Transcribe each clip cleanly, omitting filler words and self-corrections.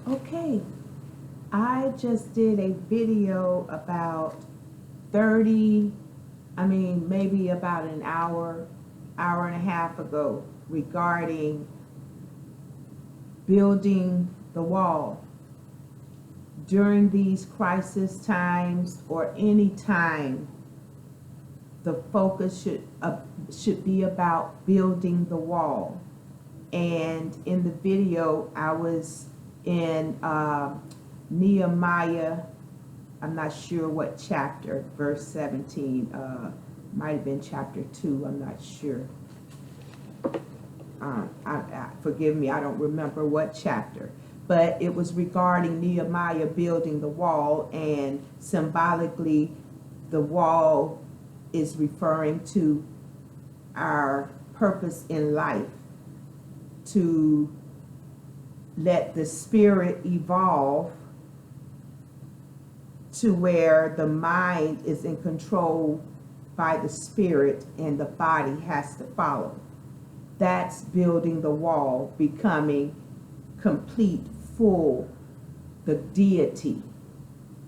Okay, I just did a video about 30, maybe about an hour and a half ago regarding building the wall. During these crisis times or any time, the focus should be about building the wall. And in the video, I was in Nehemiah. I'm not sure what chapter, verse 17. Might have been chapter 2. I'm not sure. Forgive me, I don't remember what chapter. But it was regarding Nehemiah building the wall, and symbolically, the wall is referring to our purpose in life, to let the spirit evolve to where the mind is in control by the spirit and the body has to follow. That's building the wall, becoming complete, full, the deity,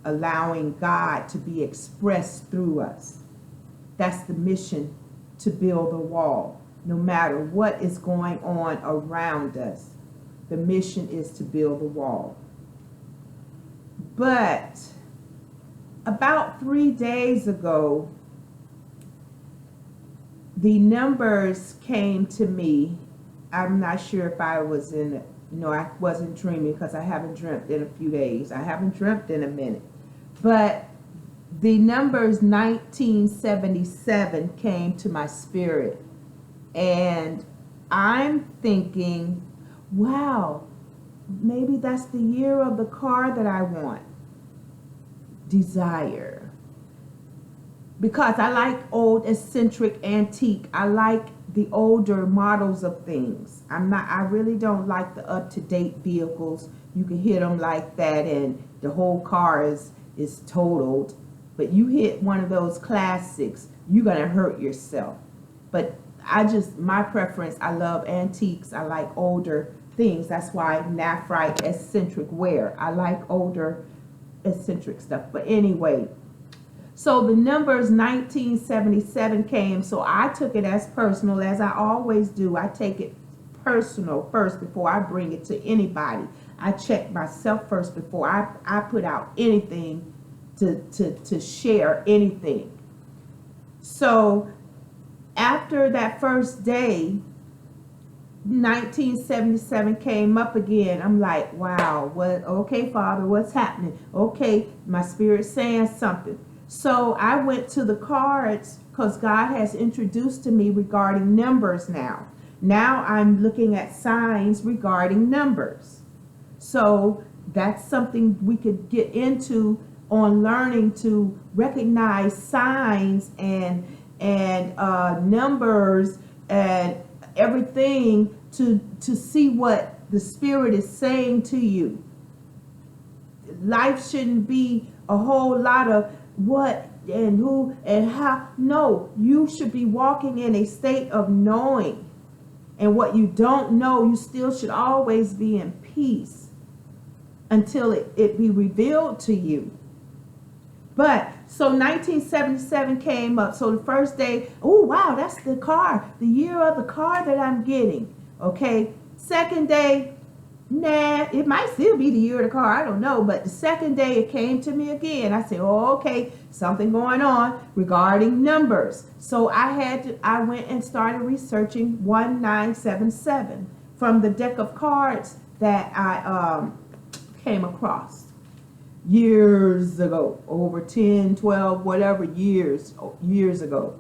allowing God to be expressed through us. That's the mission, to build a wall. No matter what is going on around us, the mission is to build a wall. But about 3 days ago, the numbers came to me. I'm not sure if I was I wasn't dreaming, because I haven't dreamt in a few days. I haven't dreamt in a minute. But the numbers 1977 came to my spirit. And I'm thinking, wow, maybe that's the year of the car that I want. Desire. Because I like old, eccentric, antique. I like the older models of things. I really don't like the up-to-date vehicles. You can hit them like that and the whole car is totaled. But you hit one of those classics, you're gonna hurt yourself. But my preference, I love antiques. I like older things. That's why Naphrite eccentric wear. I like older eccentric stuff. But anyway, so the numbers 1977 came, so I took it as personal, as I always do. I take it personal first before I bring it to anybody. I check myself first before I put out anything to share anything. So after that first day, 1977 came up again. I'm like, wow, what? Okay, Father, what's happening? Okay, my spirit's saying something. So I went to the cards, because God has introduced to me regarding numbers now. Now I'm looking at signs regarding numbers. So that's something we could get into on learning to recognize signs and numbers and everything to see what the Spirit is saying to you. Life shouldn't be a whole lot of what and who and how. No, you should be walking in a state of knowing. And what you don't know, you still should always be in peace until it be revealed to you. But so 1977 came up. So the first day, oh wow, that's the car, the year of the car that I'm getting. Okay. Second day, nah, it might still be the year of the car. I don't know. But the second day it came to me again. I said, oh, okay, something going on regarding numbers. So I went and started researching 1977 from the deck of cards that I came across years ago, over 10, 12, whatever years ago.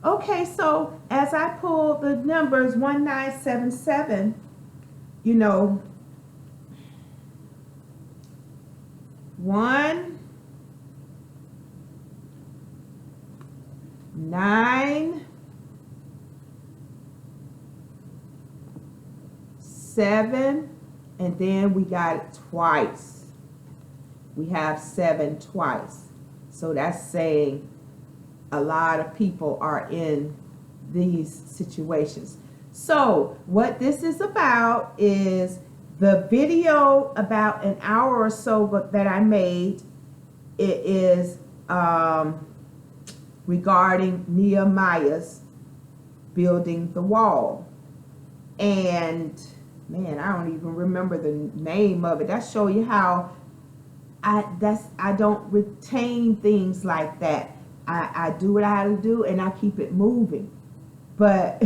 Okay, so as I pulled the numbers 1977, 1, 9, 7, and then we got it twice. We have 7 twice. So that's saying a lot of people are in these situations. So what this is about is The video about an hour or so that I made, it is regarding Nehemiah's building the wall. And man, I don't even remember the name of it. That show you how I don't retain things like that. I do what I have to do and I keep it moving. But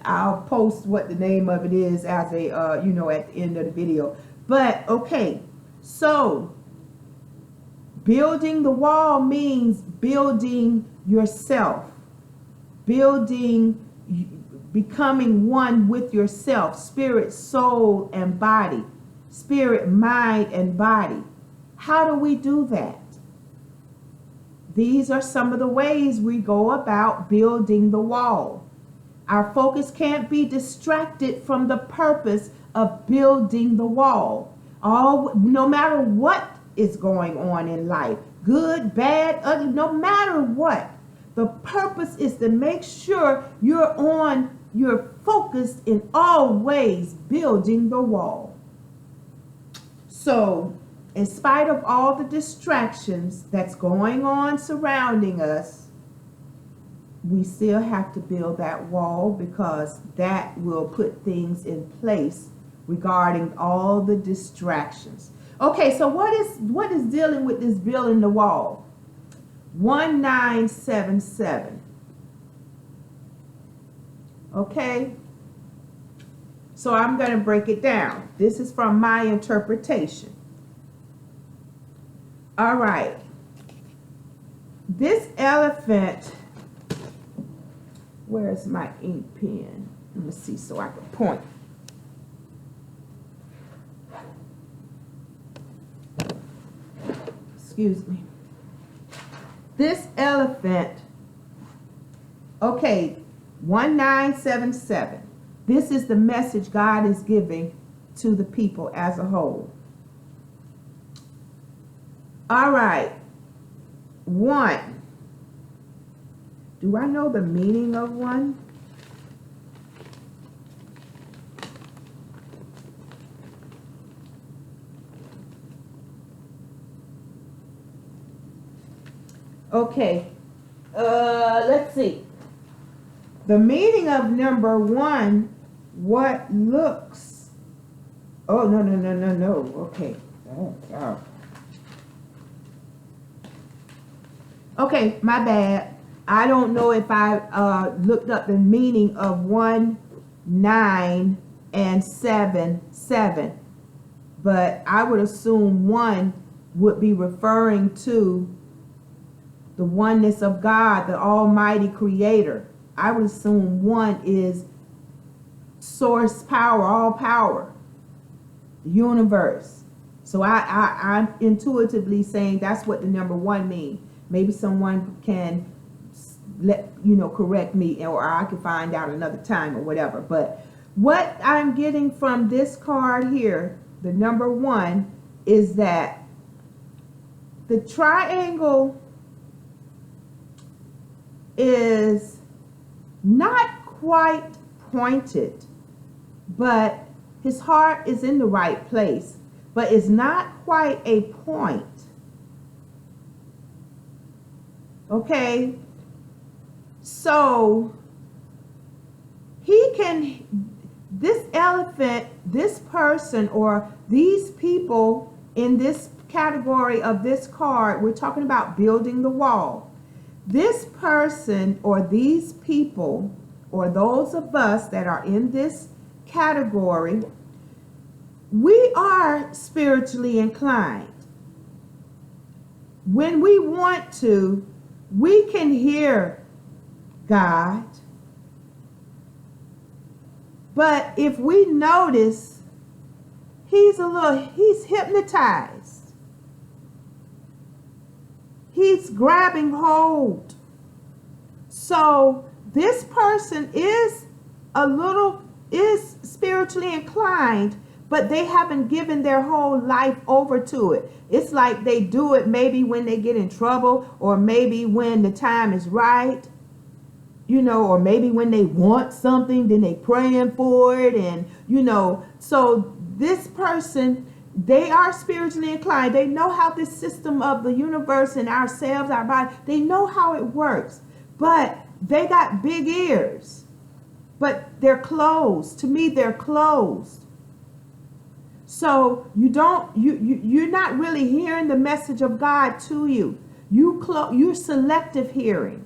I'll post what the name of it is as a at the end of the video. But okay, so building the wall means building yourself, becoming one with yourself, spirit, soul, and body, spirit, mind, and body. How do we do that? These are some of the ways we go about building the wall. Our focus can't be distracted from the purpose of building the wall. No matter what is going on in life, good, bad, ugly, no matter what, the purpose is to make sure you're focused in all ways building the wall. So, in spite of all the distractions that's going on surrounding us, we still have to build that wall, because that will put things in place regarding all the distractions. Okay, so what is dealing with this building the wall? 1977. Okay, so I'm going to break it down. This is from my interpretation. All right, this elephant, where's my ink pen? Let me see so I can point. Excuse me. This elephant, okay, 1977. This is the message God is giving to the people as a whole. All right. 1. Do I know the meaning of 1? Okay. Let's see. The meaning of number 1, what looks. Oh, no. Okay. Oh, wow. Okay, my bad. I don't know if I looked up the meaning of 1, 9, and 7, 7. But I would assume 1 would be referring to the oneness of God, the Almighty Creator. I would assume 1 is source power, all power, the universe. So I'm intuitively saying that's what the number 1 means. Maybe someone can correct me, or I can find out another time or whatever. But what I'm getting from this card here, the number 1, is that the triangle is not quite pointed, but his heart is in the right place, but it's not quite a point. Okay, so this elephant, this person, or these people in this category of this card, we're talking about building the wall. This person or these people, or those of us that are in this category, we are spiritually inclined. When we want to, we can hear God. But if we notice, he's hypnotized. He's grabbing hold. So this person is spiritually inclined, but they haven't given their whole life over to it. It's like they do it maybe when they get in trouble, or maybe when the time is right, or maybe when they want something, then they praying for it, and so this person, they are spiritually inclined. They know how this system of the universe and ourselves, our body, they know how it works. But they got big ears. But they're closed. To me, they're closed. So you're not really hearing the message of God to you. You're selective hearing.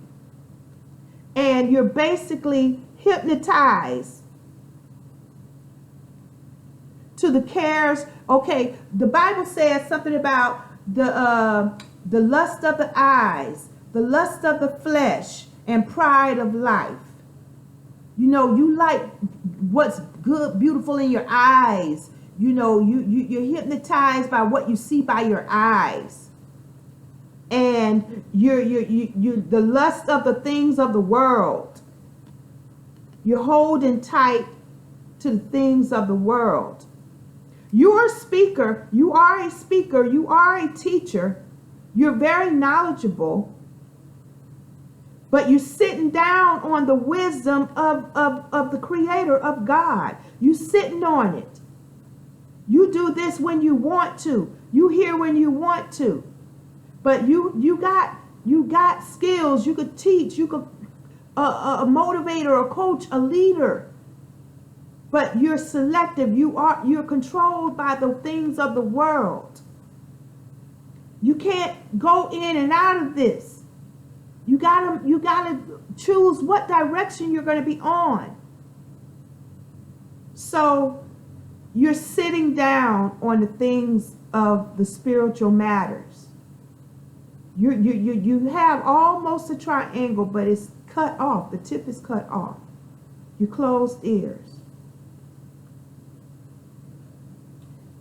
And you're basically hypnotized to the cares. Okay, the Bible says something about the lust of the eyes, the lust of the flesh, and pride of life. You know, you like what's good, beautiful in your eyes. You know, you're hypnotized by what you see by your eyes. And you're the lust of the things of the world. You're holding tight to the things of the world. You're a speaker. You are a speaker. You are a teacher. You're very knowledgeable. But you're sitting down on the wisdom of the Creator, of God. You're sitting on it. You do this when you want to. You hear when you want to. But you got skills. You could teach. You could a motivator, a coach, a leader. But you're selective. You're controlled by the things of the world. You can't go in and out of this. You gotta choose what direction you're going to be on. So you're sitting down on the things of the spiritual matters. You have almost a triangle, but it's cut off. The tip is cut off. You closed ears.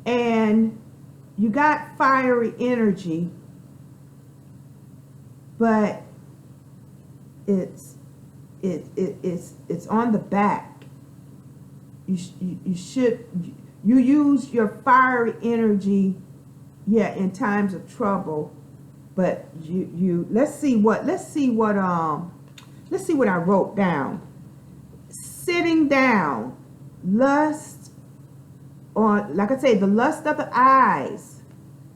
And you got fiery energy, but it's on the back. You use your fiery energy, in times of trouble. But let's see what I wrote down. Sitting down, lust. On, like I say, the lust of the eyes,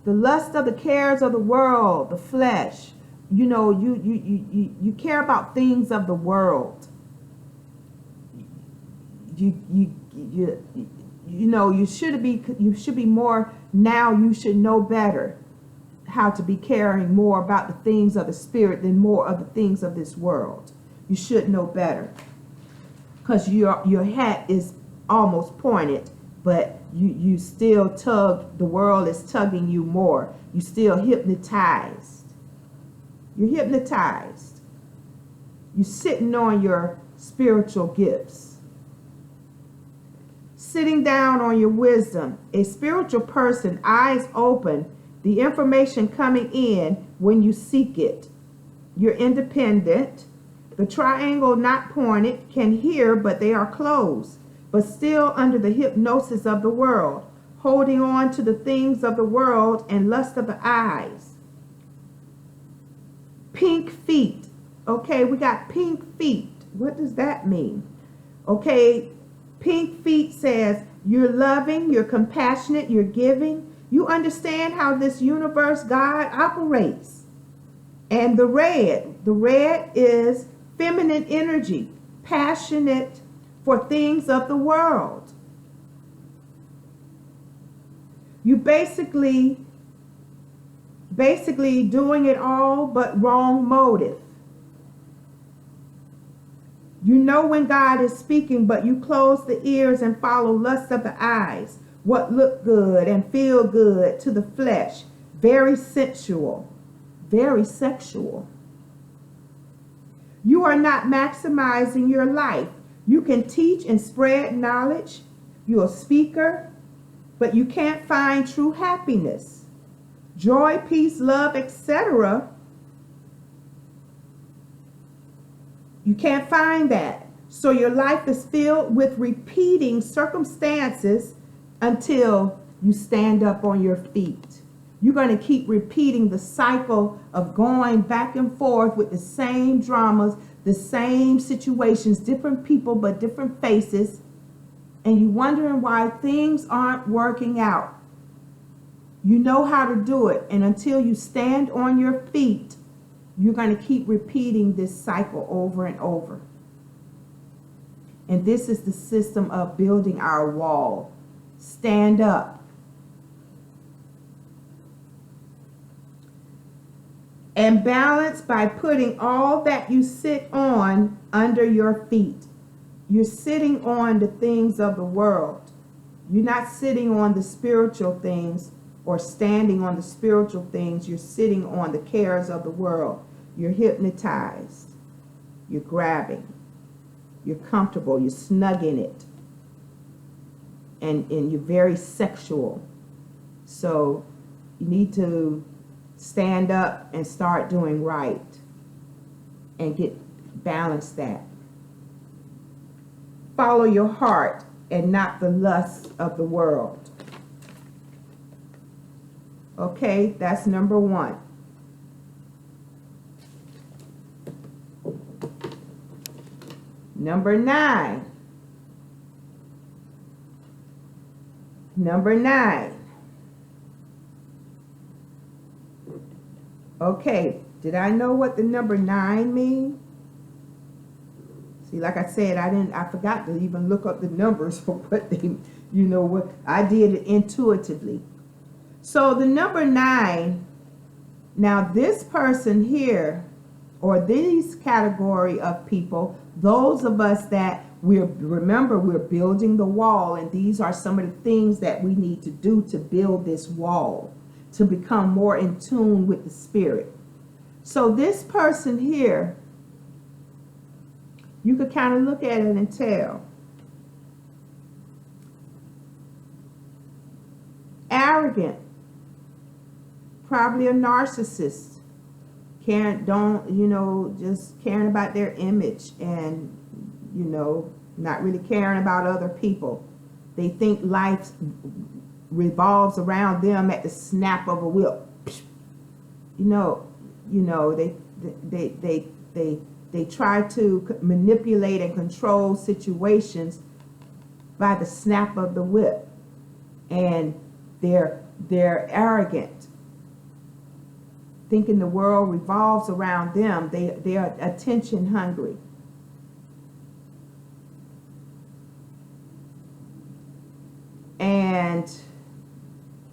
the lust of the cares of the world, the flesh. You know, you care about things of the world. You know, you should be more now. You should know better how to be caring more about the things of the spirit than more of the things of this world. You should know better, because your hat is almost pointed. But you still tug, the world is tugging you more. You still hypnotized. You're hypnotized. You're sitting on your spiritual gifts. Sitting down on your wisdom. A spiritual person, eyes open, the information coming in when you seek it. You're independent. The triangle not pointed can hear, but they are closed. But still under the hypnosis of the world, holding on to the things of the world and lust of the eyes. Pink feet. Okay, we got pink feet. What does that mean? Okay, pink feet says you're loving, you're compassionate, you're giving. You understand how this universe, God, operates. And the red is feminine energy, passionate for things of the world. You basically doing it all, but wrong motive. You know when God is speaking, but you close the ears and follow lust of the eyes, what look good and feel good to the flesh. Very sensual, very sexual. You are not maximizing your life. You can teach and spread knowledge. You're a speaker, but you can't find true happiness. Joy, peace, love, etc. You can't find that. So your life is filled with repeating circumstances until you stand up on your feet. You're going to keep repeating the cycle of going back and forth with the same dramas, the same situations, different people, but different faces. and you're wondering why things aren't working out. You know how to do it, and until you stand on your feet, you're going to keep repeating this cycle over and over. And this is the system of building our wall. Stand up. And balance by putting all that you sit on under your feet. You're sitting on the things of the world. You're not sitting on the spiritual things or standing on the spiritual things. You're sitting on the cares of the world. You're hypnotized. You're grabbing. You're comfortable. You're snug in it. And you're very sexual. So you need to stand up and start doing right and balance that. Follow your heart and not the lusts of the world. Okay, that's number 1. Number 9. Number 9. Okay, did I know what the number 9 means? See, like I said, I forgot to even look up the numbers for what they, what I did it intuitively. So the number 9, now this person here, or these category of people, those of us that we're building the wall, and these are some of the things that we need to do to build this wall, to become more in tune with the spirit. So this person here, you could kind of look at it and tell. Arrogant, probably a narcissist. Just caring about their image and, not really caring about other people. They think life revolves around them at the snap of a whip. They try to manipulate and control situations by the snap of the whip. And they're arrogant, thinking the world revolves around them. They are attention hungry. And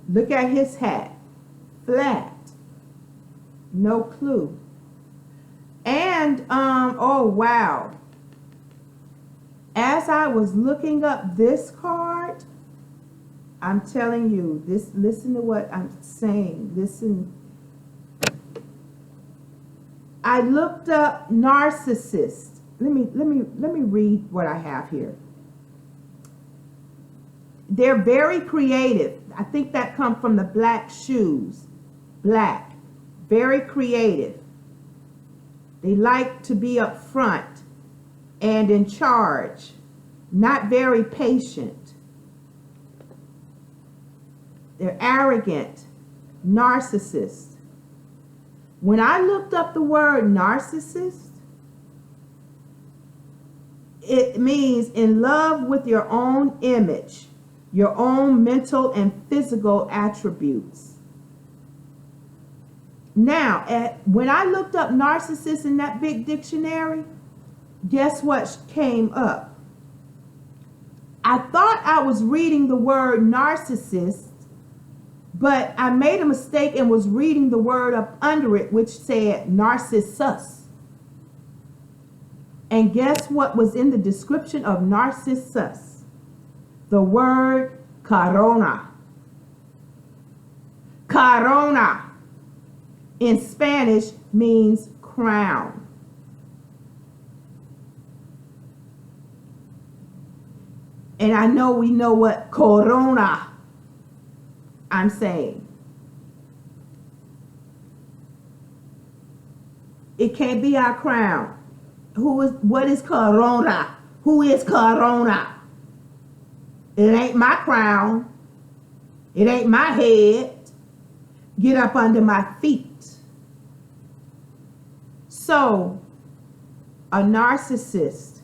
look at his hat, flat, no clue. And oh wow, as I was looking up this card, I'm telling you, listen to what I'm saying. Listen. I looked up narcissist. Let me read what I have here. They're very creative. I think that comes from the black shoes. Black. Very creative. They like to be up front and in charge. Not very patient. They're arrogant. Narcissist. When I looked up the word narcissist, it means in love with your own image, your own mental and physical attributes. Now, when I looked up narcissist in that big dictionary, guess what came up? I thought I was reading the word narcissist, but I made a mistake and was reading the word up under it, which said narcissus. And guess what was in the description of narcissus? The word corona. Corona in Spanish means crown. And I know we know what corona I'm saying. It can't be our crown. What is corona? Who is corona? It ain't my crown. It ain't my head. Get up under my feet. So, a narcissist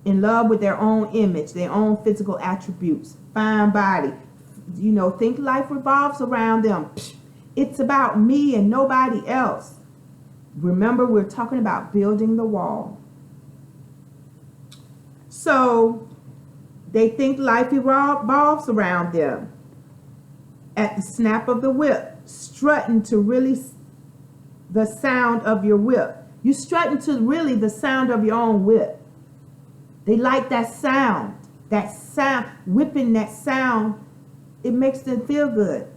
in love with their own image, their own physical attributes, fine body. You know, think life revolves around them. It's about me and nobody else. Remember, we're talking about building the wall. So they think life revolves around them. At the snap of the whip, strutting to really the sound of your whip. You strutting to really the sound of your own whip. They like that sound, whipping that sound. It makes them feel good.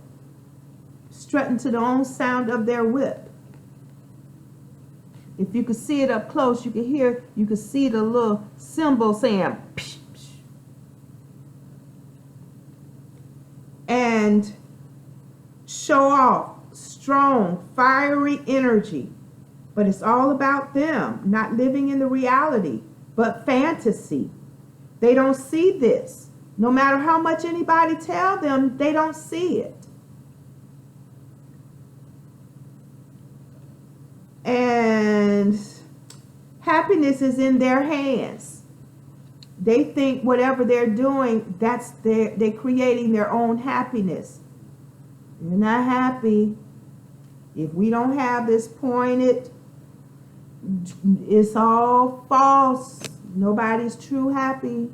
Strutting to the own sound of their whip. If you could see it up close, you could see the little symbol saying, psh, psh. And show off strong, fiery energy. But it's all about them, not living in the reality, but fantasy. They don't see this. No matter how much anybody tell them, they don't see it. And happiness is in their hands. They think whatever they're doing, they're creating their own happiness. You're not happy. If we don't have this pointed, it's all false. Nobody's true happy.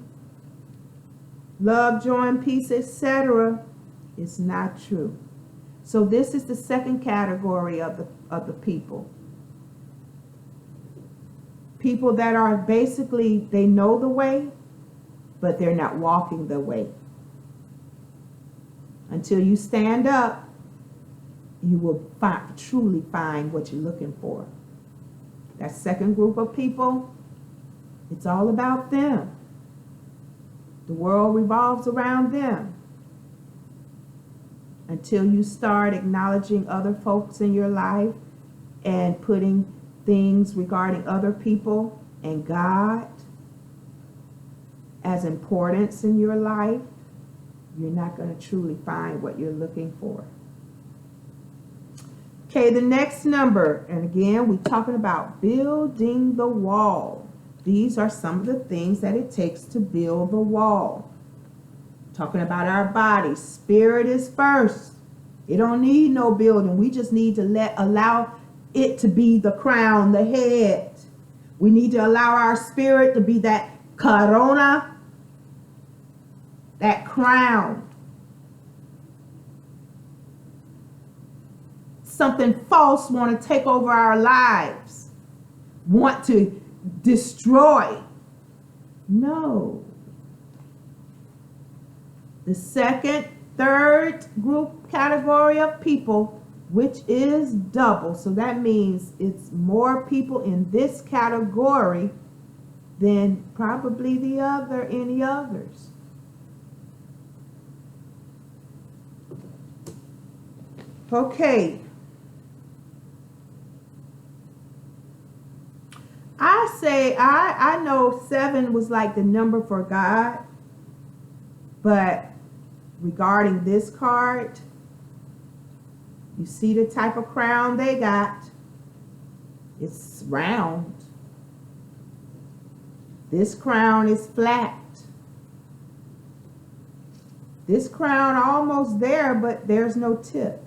Love, joy, and peace, etc. It's not true. So this is the second category of the people. People that are basically, they know the way, but they're not walking the way. Until you stand up, you will truly find what you're looking for. That second group of people, it's all about them. The world revolves around them. Until you start acknowledging other folks in your life and putting things regarding other people and God as importance in your life, you're not going to truly find what you're looking for. Okay, the next number, and again, we're talking about building the wall. These are some of the things that it takes to build the wall. Talking about our body. Spirit is first. It don't need no building. We just need to allow it to be the crown, the head. We need to allow our spirit to be that corona, that crown. Something false want to take over our lives, want to destroy. No. The second, third group category of people, which is double. So that means it's more people in this category than probably any others. Okay. I know 7 was like the number for God, but regarding this card, you see the type of crown they got. It's round. This crown is flat. This crown almost there, but there's no tip.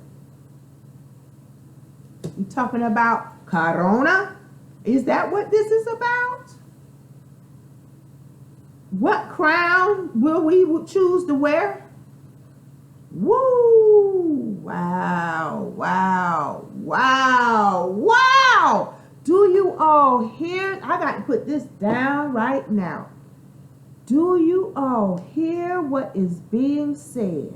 You talking about corona? Is that what this is about? What crown will we choose to wear? Woo! Wow, wow, wow, wow! Do you all hear? I got to put this down right now. Do you all hear what is being said?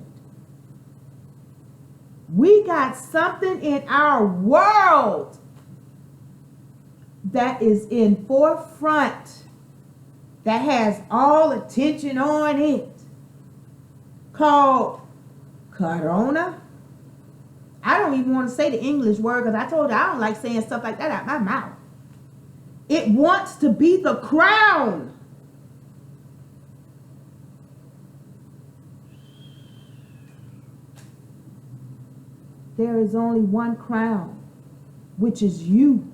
We got something in our world that is in forefront, that has all attention on it, called corona. I don't even want to say the English word because I told you I don't like saying stuff like that out my mouth. It wants to be the crown. There is only one crown, which is you.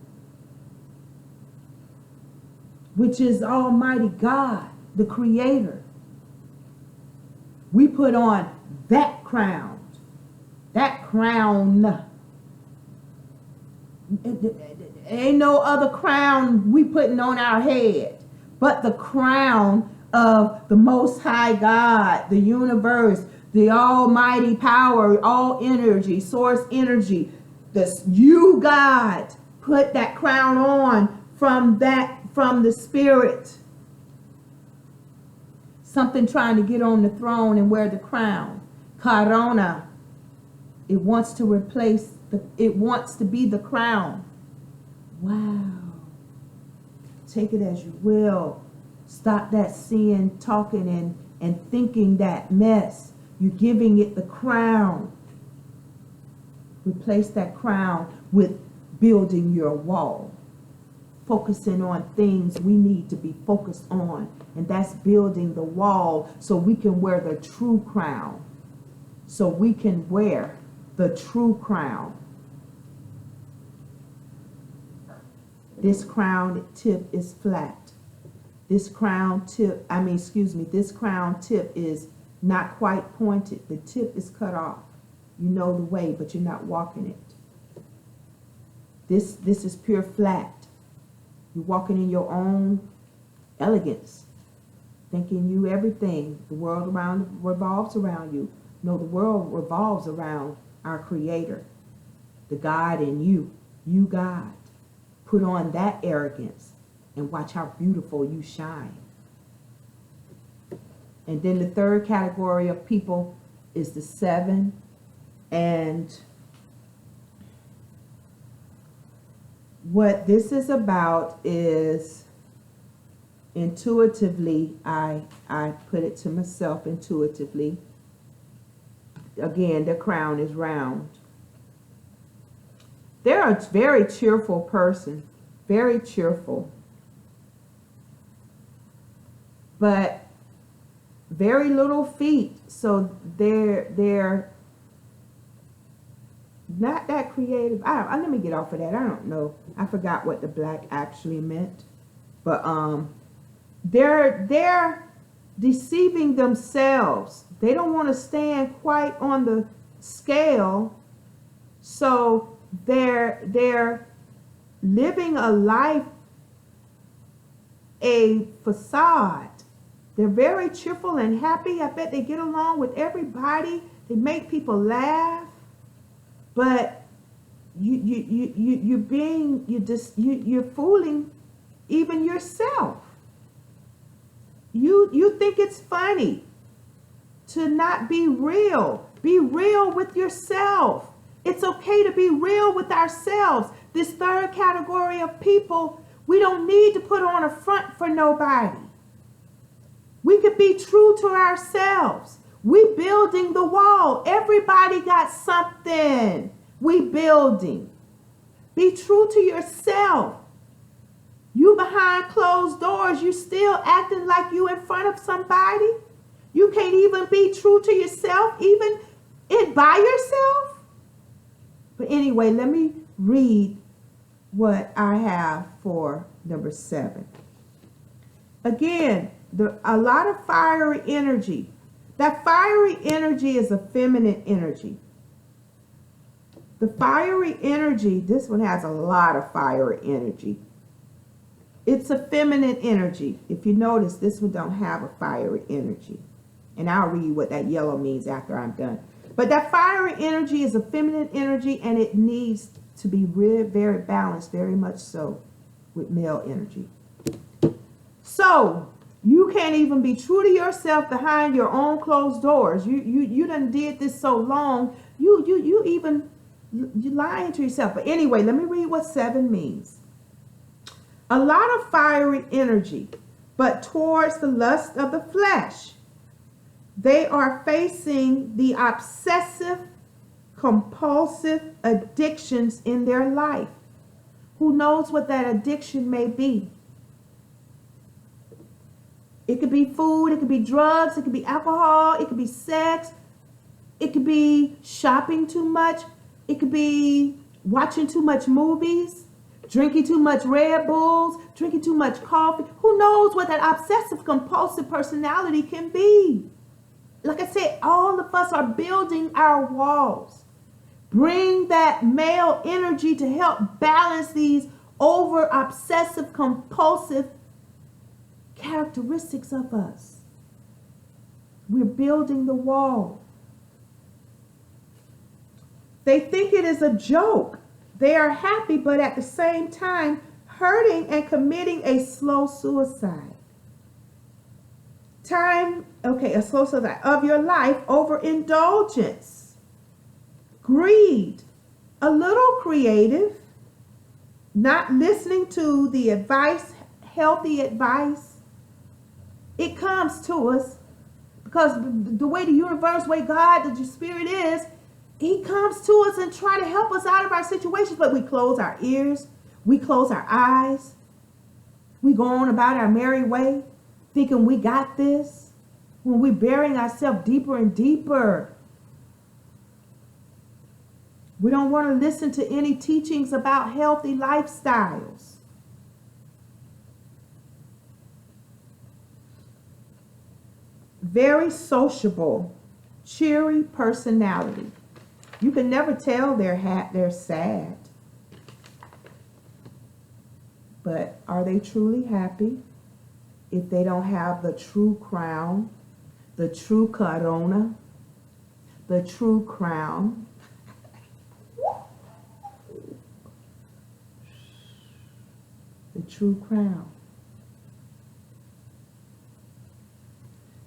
which is Almighty God, the Creator. We put on that crown. That crown. Ain't no other crown we putting on our head but the crown of the Most High God, the universe, the almighty power, all energy, source energy. This you, God, put that crown on from the spirit. Something trying to get on the throne and wear the crown. Corona. It wants to replace it wants to be the crown. Wow. Take it as you will. Stop that seeing, talking, and thinking that mess. You're giving it the crown. Replace that crown with building your wall. Focusing on things we need to be focused on. And that's building the wall so we can wear the true crown. So we can wear the true crown. This crown tip is flat. This crown tip is not quite pointed. The tip is cut off. You know the way, but you're not walking it. This is pure flat. You're walking in your own elegance, thinking you everything. The world around revolves around you. No, the world revolves around our Creator, the God in you. You, God. Put on that arrogance and watch how beautiful you shine. And then the third category of people is the 7. And what this is about is intuitively, I put it to myself intuitively. Again, the crown is round. They're a very cheerful person, very cheerful, but very little feet. So they're not that creative. Let me get off of that. I don't know. I forgot what the black actually meant, but they're deceiving themselves. They don't want to stand quite on the scale, so they're living a life, a facade. They're very cheerful and happy. I bet they get along with everybody. They make people laugh, but you're fooling even yourself. You think it's funny to not be real. Be real with yourself. It's okay to be real with ourselves. This third category of people, we don't need to put on a front for nobody. We could be true to ourselves. We building the wall. Everybody got something. We building. Be true to yourself. You behind closed doors, you still acting like you in front of somebody. You can't even be true to yourself, even by yourself. But anyway, let me read what I have for number 7. Again, a lot of fiery energy. That fiery energy is a feminine energy. The fiery energy, this one has a lot of fiery energy. It's a feminine energy. If you notice, this one don't have a fiery energy. And I'll read what that yellow means after I'm done. But that fiery energy is a feminine energy, and it needs to be very balanced, very much so, with male energy. So you can't even be true to yourself behind your own closed doors. You done did this so long. You lying to yourself. But anyway, let me read what 7 means. A lot of fiery energy, but towards the lust of the flesh. They are facing the obsessive, compulsive addictions in their life. Who knows what that addiction may be? It could be food, it could be drugs, it could be alcohol, it could be sex, it could be shopping too much, it could be watching too much movies. drinking too much Red Bulls, drinking too much coffee. Who knows what that obsessive compulsive personality can be? Like I said, all of us are building our walls. Bring that male energy to help balance these over obsessive compulsive characteristics of us. We're building the wall. They think it is a joke. They are happy, but at the same time hurting and committing a slow suicide. A slow suicide of your life over indulgence, greed, a little creative, not listening to the advice, healthy advice. It comes to us because the way the universe, the way God, the spirit is, he comes to us and try to help us out of our situations, but we close our ears, we close our eyes, we go on about our merry way, thinking we got this, when we're burying ourselves deeper and deeper. We don't want to listen to any teachings about healthy lifestyles. Very sociable, cheery personality. You can never tell they're sad. But are they truly happy if they don't have the true crown, the true corona, the true crown? The true crown.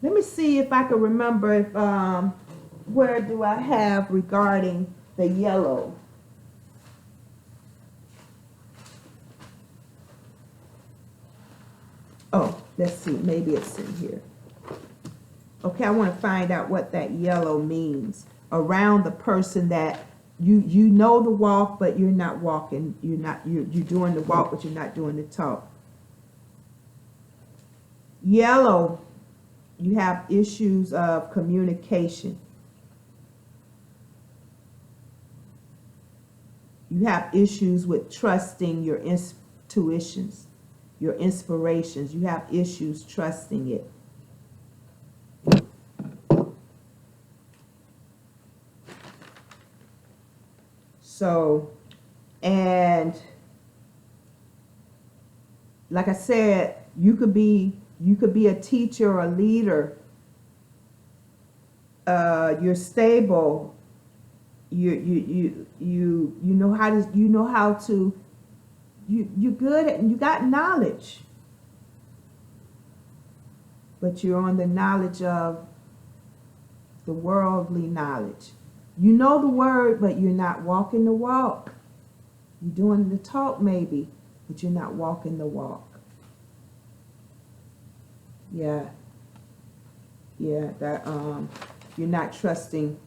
Let me see if I can remember if where do I have regarding the yellow. Oh, let's see. Maybe it's in here. Okay, I want to find out what that yellow means around the person that you know the walk, but you're not walking. You're doing the walk, but you're not doing the talk. Yellow, you have issues of communication. You have issues with trusting your intuitions, your inspirations. You have issues trusting it. So, and like I said, you could be a teacher or a leader. You're stable. You know how to you're good at, and you got knowledge, but you're on the knowledge of the worldly knowledge. You know the word, but you're not walking the walk. You're doing the talk maybe, but you're not walking the walk. Yeah, that you're not trusting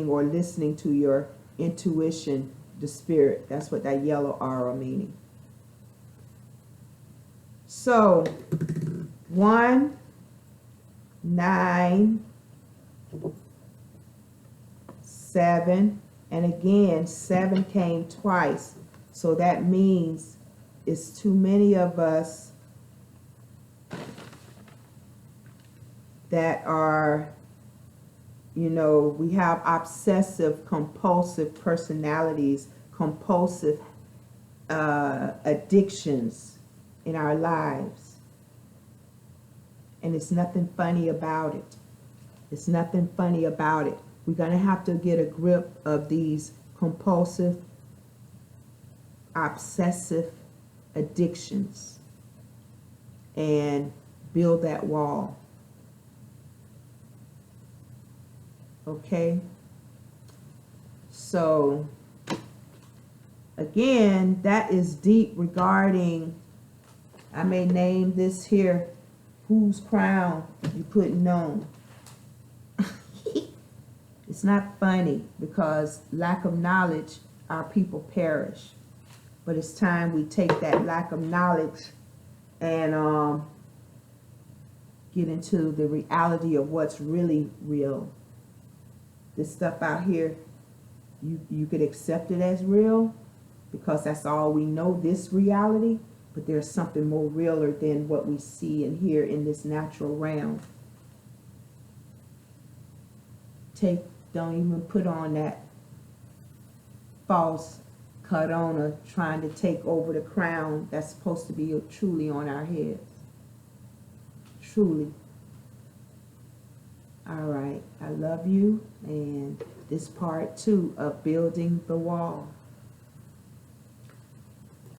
or listening to your intuition, the spirit. That's what that yellow aura meaning. So 1, 9, 7, and again 7 came twice. So that means it's too many of us that are, we have obsessive compulsive personalities, compulsive addictions in our lives. And it's nothing funny about it. It's nothing funny about it. We're going to have to get a grip of these compulsive, obsessive addictions and build that wall. Okay? So, again, that is deep regarding, I may name this here, whose crown you putting on. It's not funny because lack of knowledge, our people perish. But it's time we take that lack of knowledge and get into the reality of what's really real. This stuff out here, you could accept it as real because that's all we know, this reality. But there's something more realer than what we see and hear in this natural realm. Don't even put on that false corona trying to take over the crown that's supposed to be truly on our heads. Truly. All right. I love you. And this part 2 of building the wall.